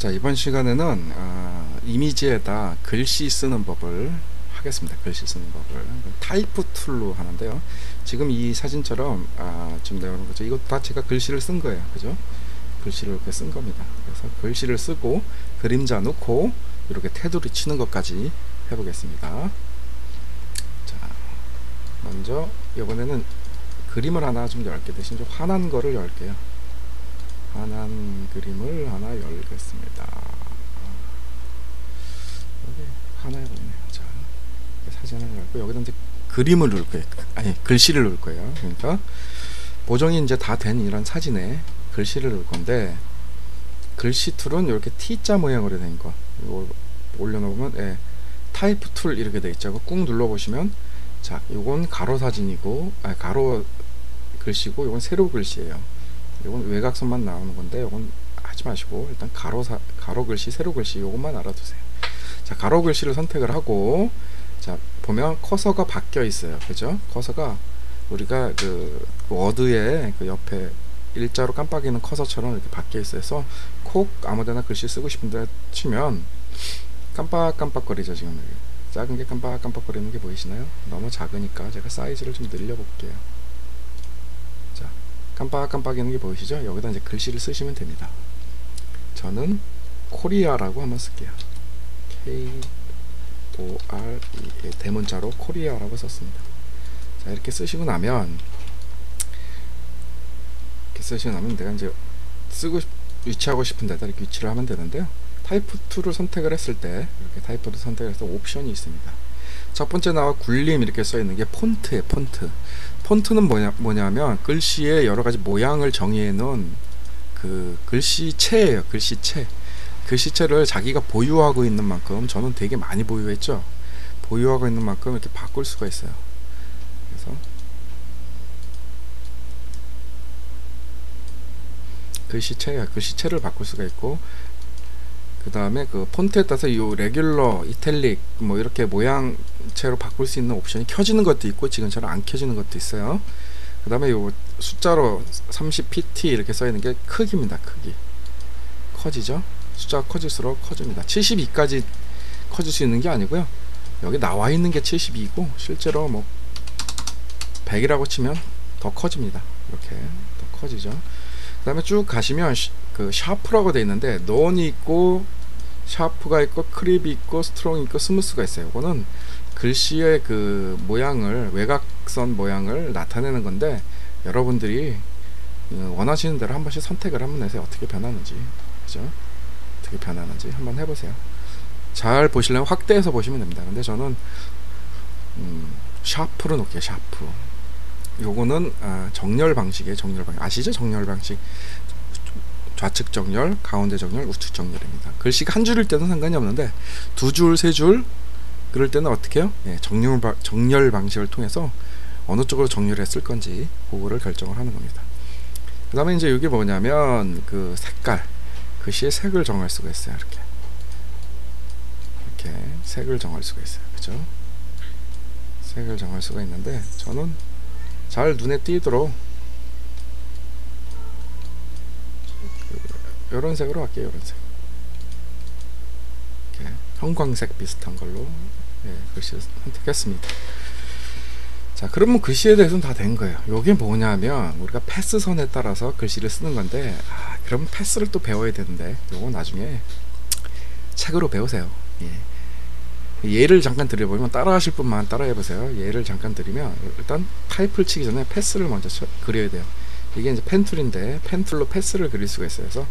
자, 이번 시간에는 이미지에다 글씨 쓰는 법을 하겠습니다. 글씨 쓰는 법을 타이프 툴로 하는데요. 지금 이 사진처럼 지금 나오는 거죠. 이것 다 제가 글씨를 쓴 거예요. 그죠? 글씨를 이렇게 쓴 겁니다. 그래서 글씨를 쓰고 그림자 넣고 이렇게 테두리 치는 것까지 해보겠습니다. 자, 먼저 이번에는 그림을 하나 좀 열게 대신 좀 환한 거를 열게요. 환한 그림을 하나 열겠습니다. 여기 하나에 보이네요. 자, 사진을 열고 여기다 이제 그림을 넣을 거예요. 아니, 글씨를 넣을 거예요. 그러니까 보정이 이제 다 된 이런 사진에 글씨를 넣을 건데, 글씨 툴은 이렇게 T자 모양으로 된 거 이거 올려놓으면 타이프 툴 이렇게 돼 있죠. 꾹 눌러 보시면, 자, 요건 가로 사진이고 가로 글씨고, 요건 세로 글씨예요. 요건 외곽선만 나오는 건데 요건 하지 마시고 일단 가로 글씨, 세로 글씨 요것만 알아두세요. 자, 가로 글씨를 선택을 하고, 자, 보면 커서가 바뀌어 있어요. 그죠? 커서가 우리가 그 워드에 그 옆에 일자로 깜빡이는 커서처럼 이렇게 바뀌어 있어요. 그래서 콕 아무데나 글씨 쓰고 싶은데 치면 깜빡깜빡거리죠. 지금 여기 작은 게 깜빡깜빡거리는 게 보이시나요? 너무 작으니까 제가 사이즈를 좀 늘려 볼게요. 자, 깜빡깜빡이는 게 보이시죠? 여기다 이제 글씨를 쓰시면 됩니다. 저는 코리아라고 한번 쓸게요. K-O-R-E, 대문자로 코리아라고 썼습니다. 자, 이렇게 쓰시고 나면 내가 이제 위치하고 싶은 데다 이렇게 위치를 하면 되는데요. 타이프 툴을 선택을 했을 때 이렇게 타이프를 선택해서 옵션이 있습니다. 첫 번째 나와 굴림 이렇게 써 있는 게 폰트예요. 폰트는 뭐냐면 글씨의 여러 가지 모양을 정의해 놓은 그 글씨체예요. 글씨체를 자기가 보유하고 있는 만큼, 저는 되게 많이 보유했죠. 보유하고 있는 만큼 이렇게 바꿀 수가 있어요. 그래서 글씨체를 바꿀 수가 있고, 그 다음에 그 폰트에 따라서 이 레귤러, 이탈릭 뭐 이렇게 모양체로 바꿀 수 있는 옵션이 켜지는 것도 있고 지금처럼 안 켜지는 것도 있어요. 그 다음에 요 숫자로 30pt 이렇게 써 있는 게 크기입니다. 크기 커지죠. 숫자가 커질수록 커집니다. 72까지 커질 수 있는 게 아니고요. 여기 나와 있는 게 72이고 실제로 뭐 100이라고 치면 더 커집니다. 이렇게 더 커지죠. 그 다음에 쭉 가시면 그 샤프라고 되어 있는데 넌이 있고 샤프가 있고 크립이 있고 스트롱이 있고 스무스가 있어요. 이거는 글씨의 그 모양을, 외곽선 모양을 나타내는 건데, 여러분들이 원하시는 대로 한 번씩 선택을 한번 해서 어떻게 변하는지, 그죠? 어떻게 변하는지 한번 해보세요. 잘 보시려면 확대해서 보시면 됩니다. 근데 저는 샤프로 놓을게요. 샤프. 요거는 정렬 방식이에요. 정렬 방식 아시죠? 정렬 방식. 좌측 정렬, 가운데 정렬, 우측 정렬입니다. 글씨가 한 줄일 때는 상관이 없는데 두 줄, 세 줄 그럴 때는 어떻게 해요? 정렬 방식을 통해서 어느 쪽으로 정렬했을 건지 그거를 결정을 하는 겁니다. 그 다음에 이제 이게 뭐냐면 그 색깔, 글씨의 색을 정할 수가 있어요. 이렇게 색을 정할 수가 있어요. 그죠? 색을 정할 수가 있는데 저는 잘 눈에 띄도록 요런 색으로 할게요. 요런 색. 이렇게 형광색 비슷한 걸로 글씨를 선택했습니다. 자, 그러면 글씨에 대해서는 다 된 거예요. 요게 뭐냐면 우리가 패스선에 따라서 글씨를 쓰는 건데, 그럼 패스를 또 배워야 되는데 요거 나중에 책으로 배우세요. 예를 잠깐 드려보면 따라 하실 분만 따라 해보세요. 예를 잠깐 드리면 일단 타이프를 치기 전에 패스를 먼저 그려야 돼요. 이게 이제 펜툴인데 펜툴로 패스를 그릴 수가 있어요. 그래서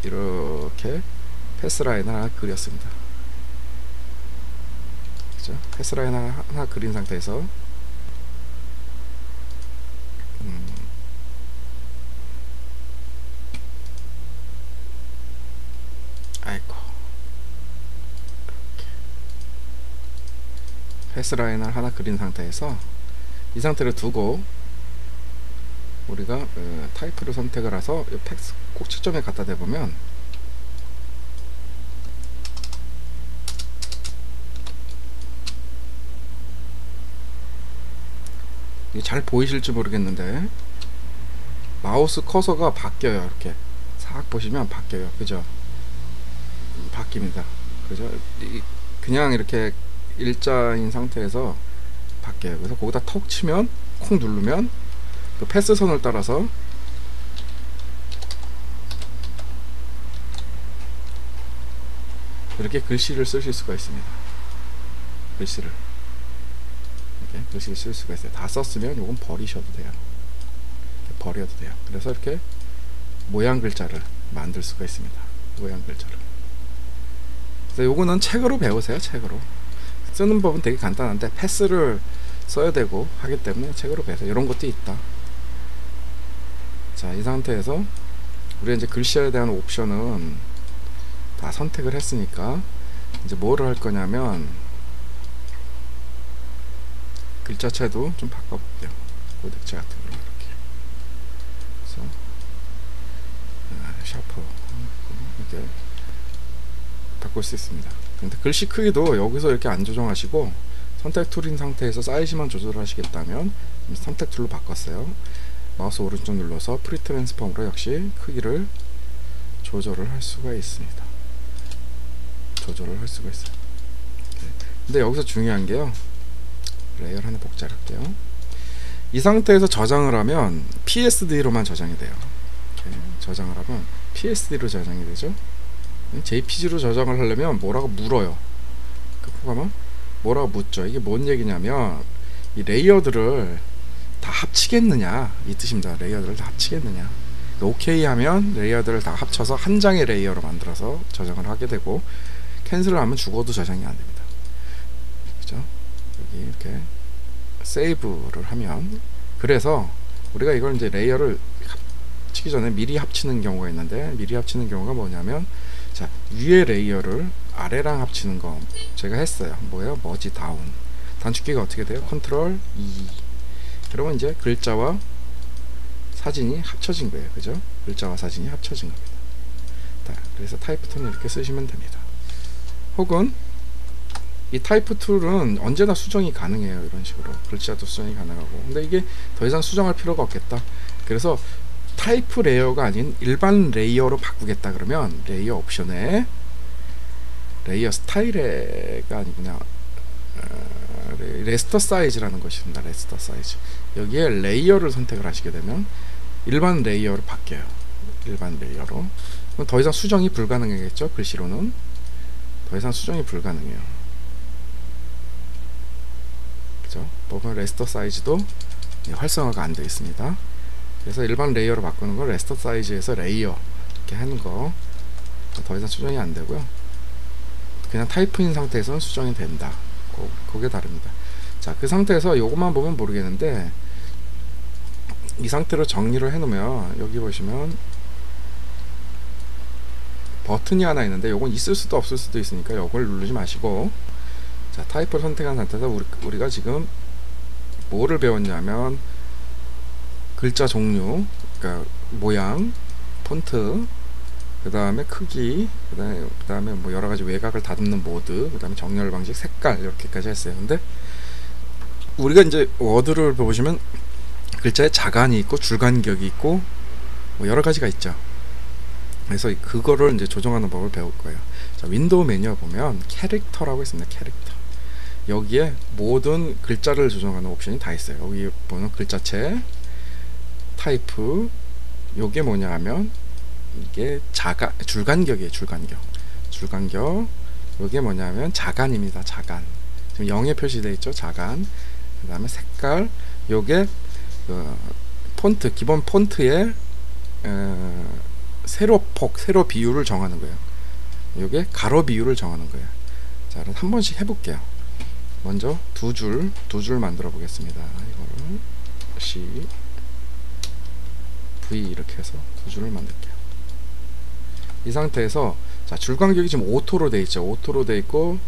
이렇게 패스 라인을 하나 그렸습니다. 그죠? 패스 라인 하나 그린 상태에서 아이고, 이렇게 패스 라인을 하나 그린 상태에서 이 상태를 두고 우리가 타이프를 선택을 해서 텍스트 꼭지점에 갖다 대보면 이게 잘 보이실지 모르겠는데 마우스 커서가 바뀌어요. 이렇게 싹 보시면 바뀌어요. 그죠? 바뀝니다. 그죠? 그냥 이렇게 일자인 상태에서 바뀌어요. 그래서 거기다 톡 치면, 콕 누르면 그 패스선을 따라서 이렇게 글씨를 쓰실 수가 있습니다. 글씨를 이렇게 글씨를 쓸 수가 있어요. 다 썼으면 요건 버리셔도 돼요. 버려도 돼요. 그래서 이렇게 모양 글자를 만들 수가 있습니다. 모양 글자를. 그래서 요거는 책으로 배우세요. 책으로. 쓰는 법은 되게 간단한데 패스를 써야 되고 하기 때문에 책으로 배우세요. 이런 것도 있다. 자, 이 상태에서 우리가 이제 글씨에 대한 옵션은 다 선택을 했으니까 이제 뭐를 할 거냐면 글자체도 좀 바꿔볼게요. 코덱체 같은 거 이렇게. 그래서 샤프 이렇게 바꿀 수 있습니다. 근데 글씨 크기도 여기서 이렇게 안 조정하시고 선택 툴인 상태에서 사이즈만 조절하시겠다면 선택 툴로 바꿨어요. 마우스 오른쪽 눌러서 프리 트랜스폼으로 역시 크기를 조절을 할 수가 있습니다. 조절을 할 수가 있어요. 근데 여기서 중요한 게요. 레이어를 하나 복제할게요. 이 상태에서 저장을 하면 PSD로만 저장이 돼요. 이렇게 저장을 하면 PSD로 저장이 되죠. JPG로 저장을 하려면 뭐라고 물어요. 그 프로그램은 뭐라고 묻죠. 이게 뭔 얘기냐면 이 레이어들을 다 합치겠느냐 이 뜻입니다. 레이어들을 다 합치겠느냐. OK 하면 레이어들을 다 합쳐서 한 장의 레이어로 만들어서 저장을 하게 되고 캔슬을 하면 죽어도 저장이 안 됩니다. 그죠? 여기 이렇게 세이브를 하면 그래서 우리가 이걸 이제 레이어를 합치기 전에 미리 합치는 경우가 있는데 미리 합치는 경우가 뭐냐면 자 위에 레이어를 아래랑 합치는 거 제가 했어요. 뭐예요? 머지 다운. 단축키가 어떻게 돼요? 컨트롤 E. 그러면 이제 글자와 사진이 합쳐진 거예요. 그죠? 글자와 사진이 합쳐진 겁니다. 그래서 타이프 툴을 이렇게 쓰시면 됩니다. 혹은 이 타이프 툴은 언제나 수정이 가능해요. 이런 식으로 글자도 수정이 가능하고. 근데 이게 더 이상 수정할 필요가 없겠다. 그래서 타이프 레이어가 아닌 일반 레이어로 바꾸겠다 그러면 레이어 옵션에 레이어 스타일에가 아니구나 레스터 사이즈라는 것이 있습니다. 레스터 사이즈. 여기에 레이어를 선택을 하시게 되면 일반 레이어로 바뀌어요. 일반 레이어로. 그럼 더 이상 수정이 불가능하겠죠. 글씨로는 더 이상 수정이 불가능해요. 그죠? 보면 레스터 사이즈도 활성화가 안 되어 있습니다. 그래서 일반 레이어로 바꾸는 거 레스터 사이즈에서 레이어 이렇게 하는 거 더 이상 수정이 안 되고요. 그냥 타이프인 상태에서는 수정이 된다. 그게 다릅니다. 자, 그 상태에서 요것만 보면 모르겠는데 이 상태로 정리를 해 놓으면 여기 보시면 버튼이 하나 있는데 요건 있을 수도 없을 수도 있으니까 요걸 누르지 마시고 자, 타이프를 선택한 상태에서 우리가 지금 뭐를 배웠냐면 글자 종류, 그러니까 모양, 폰트, 그 다음에 크기, 그 다음에 뭐 여러가지 외곽을 다듬는 모드, 그 다음에 정렬 방식, 색깔 이렇게까지 했어요. 근데 우리가 이제 워드를 보시면 글자에 자간이 있고 줄간격이 있고 뭐 여러가지가 있죠. 그래서 그거를 이제 조정하는 법을 배울 거예요. 자, 윈도우 메뉴에 보면 캐릭터라고 있습니다. 캐릭터. 여기에 모든 글자를 조정하는 옵션이 다 있어요. 여기 보면 글자체, 타이프, 요게 뭐냐 하면 이게 줄간격이에요. 줄간격. 요게 뭐냐면 자간입니다. 자간. 지금 0에 표시되어 있죠. 자간. 그 다음에 색깔. 요게 폰트, 기본 폰트의 세로 비율을 정하는 거예요. 요게 가로 비율을 정하는 거예요. 자, 그럼 한 번씩 해볼게요. 먼저 두 줄 만들어 보겠습니다. 이거를 C V 이렇게 해서 두 줄을 만들게요. 이 상태에서 자, 줄간격이 지금 오토로 되어 있죠. 오토로 되어 있고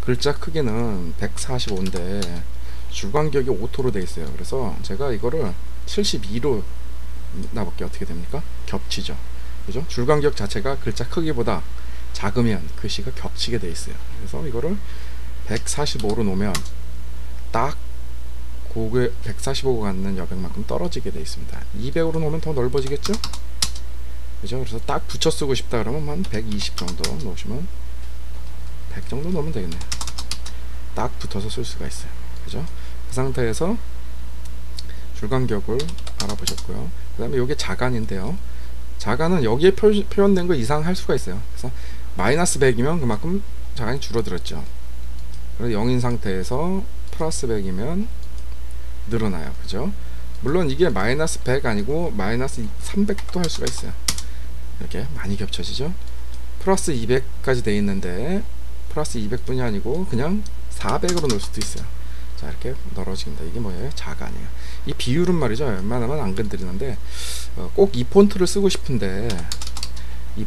글자 크기는 145인데 줄간격이 오토로 되어 있어요. 그래서 제가 이거를 72로 놔볼게요. 어떻게 됩니까? 겹치죠. 그죠? 줄간격 자체가 글자 크기보다 작으면 글씨가 겹치게 되어 있어요. 그래서 이거를 145로 놓으면 딱 고개 145가 갖는 여백만큼 떨어지게 되어 있습니다. 200으로 놓으면 더 넓어지겠죠? 그죠? 그래서 딱 붙여 쓰고 싶다 그러면 한 120 정도 놓으시면 100 정도 넣으면 되겠네요. 딱 붙어서 쓸 수가 있어요. 그죠? 그 상태에서 줄간격을 알아보셨고요. 그 다음에 이게 자간인데요. 자간은 여기에 표현된 거 이상 할 수가 있어요. 그래서 마이너스 100이면 그만큼 자간이 줄어들었죠. 그래서 0인 상태에서 플러스 100이면 늘어나요. 그죠? 물론 이게 마이너스 100 아니고 마이너스 300도 할 수가 있어요. 이렇게 많이 겹쳐지죠. 플러스 200까지 돼 있는데 플러스 200분이 아니고 그냥 400으로 넣을 수도 있어요. 자, 이렇게 넓어집니다. 이게 뭐예요? 자간이에요. 이 비율은 말이죠, 웬만하면 안 건드리는데 꼭 이 폰트를 쓰고 싶은데 이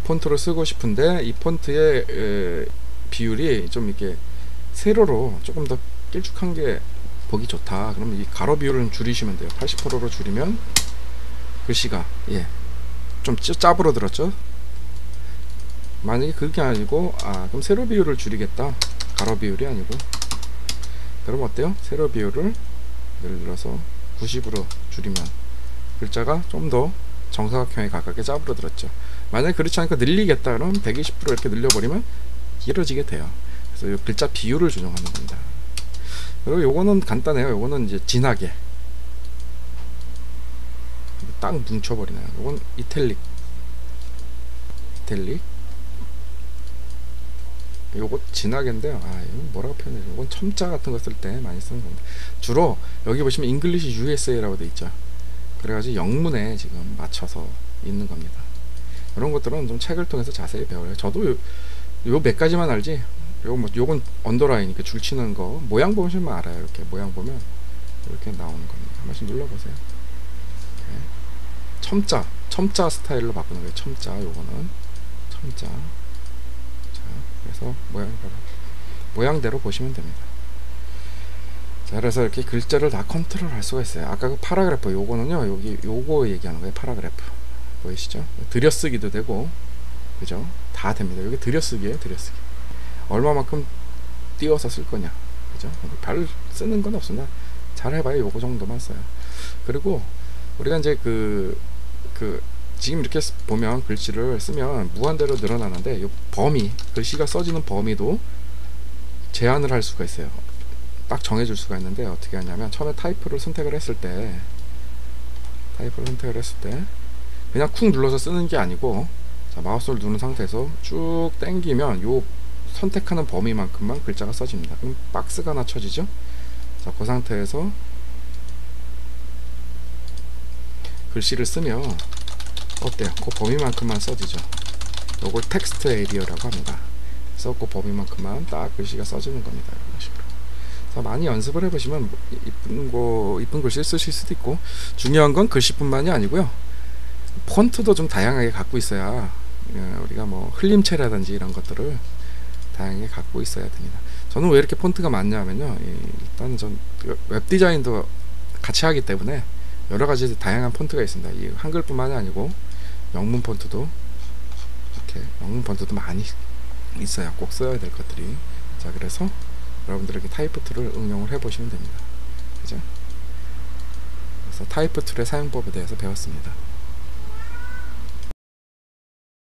폰트의 비율이 좀 이렇게 세로로 조금 더 길쭉한 게 보기 좋다. 그러면 이 가로 비율을 줄이시면 돼요. 80%로 줄이면 글씨가 좀 짜부러들었죠. 만약에 그게 아니고 그럼 세로 비율을 줄이겠다. 가로 비율이 아니고. 그럼 어때요? 세로 비율을 예를 들어서 90으로 줄이면 글자가 좀 더 정사각형에 가깝게 짜부러들었죠. 만약에 그렇지 않으니까 늘리겠다 그러면 120% 이렇게 늘려버리면 길어지게 돼요. 그래서 이 글자 비율을 조정하는 겁니다. 그리고 요거는 간단해요. 요거는 이제 진하게 딱 뭉쳐버리나요. 요건 이탈릭 요거 진하게인데요. 이거 뭐라고 표현해요? 요건 첨자 같은 거 쓸 때 많이 쓰는 겁니다. 주로 여기 보시면 English USA라고 돼 있죠. 그래가지고 영문에 지금 맞춰서 있는 겁니다. 이런 것들은 좀 책을 통해서 자세히 배워요. 저도 요 몇 가지만 알지. 요건 언더라인, 줄 치는 거 모양 보시면 알아요. 이렇게 모양 보면 이렇게 나오는 겁니다. 한 번씩 눌러보세요. 첨자 스타일로 바꾸는 거예요. 첨자, 요거는 첨자. 자, 그래서 모양대로 보시면 됩니다. 자, 그래서 이렇게 글자를 다 컨트롤할 수가 있어요. 아까 그 파라그래프 요거는요, 요거 얘기하는 거예요. 파라그래프 보이시죠? 들여쓰기도 되고, 그죠? 다 됩니다. 여기 들여쓰기예요. 들여쓰기. 얼마만큼 띄워서 쓸 거냐, 그죠? 별 쓰는 건 없습니다. 잘 해봐요. 요거 정도만 써요. 그리고 우리가 이제 지금 이렇게 보면 글씨를 쓰면 무한대로 늘어나는데 요 범위, 글씨가 써지는 범위도 제한을 할 수가 있어요. 딱 정해줄 수가 있는데 어떻게 하냐면 처음에 타이프를 선택을 했을 때 그냥 쿵 눌러서 쓰는 게 아니고, 자, 마우스를 누른 상태에서 쭉 당기면 요 선택하는 범위만큼만 글자가 써집니다. 그럼 박스가 하나 쳐지죠. 자, 그 상태에서 글씨를 쓰면 어때요? 그 범위만큼만 써지죠. 요걸 텍스트 에리어라고 합니다. 그래서 그 범위만큼만 딱 글씨가 써지는 겁니다. 이런 식으로. 그래서 많이 연습을 해보시면 이쁜 글씨를 쓰실 수도 있고, 중요한 건 글씨뿐만이 아니고요. 폰트도 좀 다양하게 갖고 있어야 우리가 뭐 흘림체라든지 이런 것들을 다양하게 갖고 있어야 됩니다. 저는 왜 이렇게 폰트가 많냐면요, 일단 전 웹 디자인도 같이 하기 때문에 여러 가지 다양한 폰트가 있습니다. 이 한글뿐만이 아니고 영문 폰트도 많이 있어요. 꼭 써야 될 것들이. 자, 그래서 여러분들 이렇게 타이프 툴을 응용을 해보시면 됩니다. 그죠? 그래서 타이프 툴의 사용법에 대해서 배웠습니다.